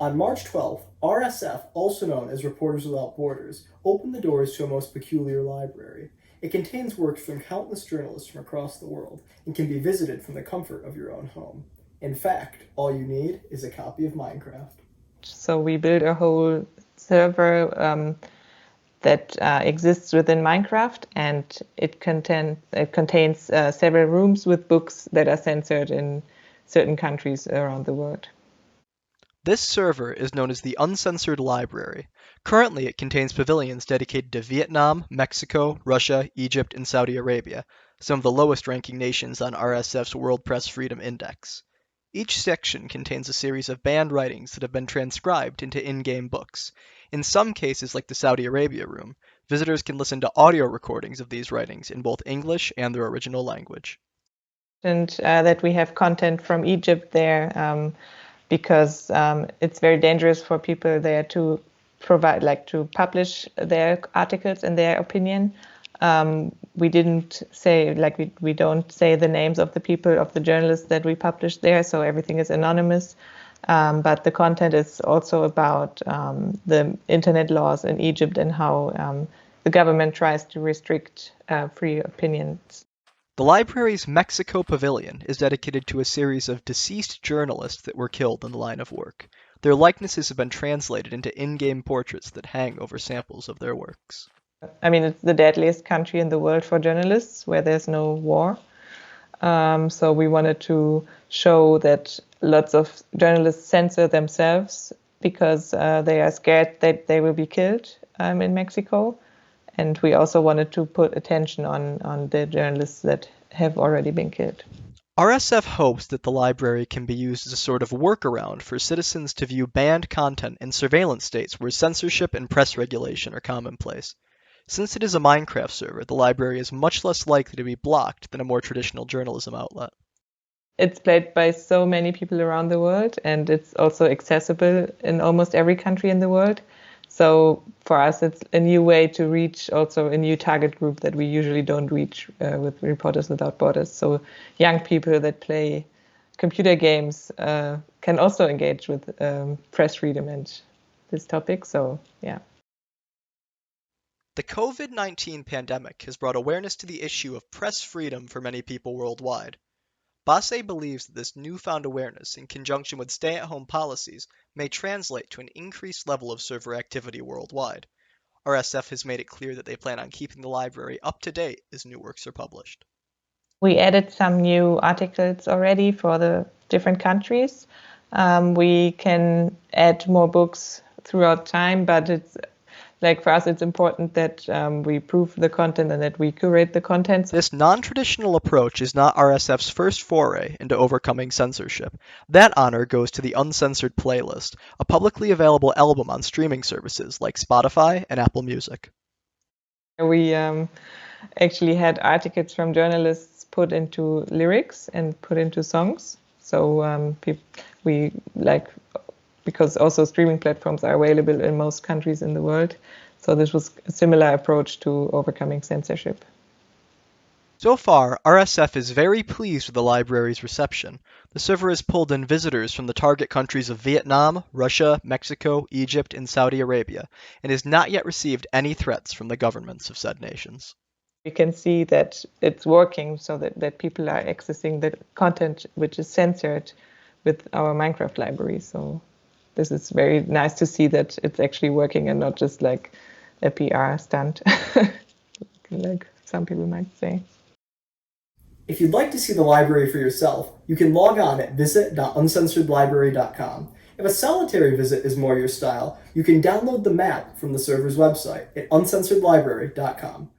On March 12th, RSF, also known as Reporters Without Borders, opened the doors to a most peculiar library. It contains works from countless journalists from across the world and can be visited from the comfort of your own home. In fact, all you need is a copy of Minecraft. So we built a whole server that exists within Minecraft, and it contains several rooms with books that are censored in certain countries around the world. This server is known as the Uncensored Library. Currently, it contains pavilions dedicated to Vietnam, Mexico, Russia, Egypt, and Saudi Arabia, some of the lowest-ranking nations on RSF's World Press Freedom Index. Each section contains a series of banned writings that have been transcribed into in-game books. In some cases, like the Saudi Arabia room, visitors can listen to audio recordings of these writings in both English and their original language. And that we have content from Egypt there, because it's very dangerous for people there to to publish their articles and their opinion. We didn't say, we don't say the names of the people, of the journalists that we publish there, so everything is anonymous. But the content is also about the internet laws in Egypt and how the government tries to restrict free opinions. The library's Mexico Pavilion is dedicated to a series of deceased journalists that were killed in the line of work. Their likenesses have been translated into in-game portraits that hang over samples of their works. I mean, it's the deadliest country in the world for journalists, where there's no war. So we wanted to show that lots of journalists censor themselves because they are scared that they will be killed in Mexico. And we also wanted to put attention on the journalists that have already been killed. RSF hopes that the library can be used as a sort of workaround for citizens to view banned content in surveillance states where censorship and press regulation are commonplace. Since it is a Minecraft server, the library is much less likely to be blocked than a more traditional journalism outlet. It's played by so many people around the world, and it's also accessible in almost every country in the world. So for us, it's a new way to reach also a new target group that we usually don't reach with Reporters Without Borders. So young people that play computer games can also engage with press freedom and this topic. So, yeah. The COVID-19 pandemic has brought awareness to the issue of press freedom for many people worldwide. Basse believes that this newfound awareness, in conjunction with stay-at-home policies, may translate to an increased level of server activity worldwide. RSF has made it clear that they plan on keeping the library up to date as new works are published. We added some new articles already for the different countries. We can add more books throughout time, but it's for us, it's important that we prove the content and that we curate the content. This non-traditional approach is not RSF's first foray into overcoming censorship. That honor goes to the Uncensored playlist, a publicly available album on streaming services like Spotify and Apple Music. We actually had articles from journalists put into lyrics and put into songs. So because also streaming platforms are available in most countries in the world. So this was a similar approach to overcoming censorship. So far, RSF is very pleased with the library's reception. The server has pulled in visitors from the target countries of Vietnam, Russia, Mexico, Egypt, and Saudi Arabia, and has not yet received any threats from the governments of said nations. We can see that it's working, so that people are accessing the content which is censored with our Minecraft library. So this is very nice to see that it's actually working and not just like a PR stunt, like some people might say. If you'd like to see the library for yourself, you can log on at visit.uncensoredlibrary.com. If a solitary visit is more your style, you can download the map from the server's website at uncensoredlibrary.com.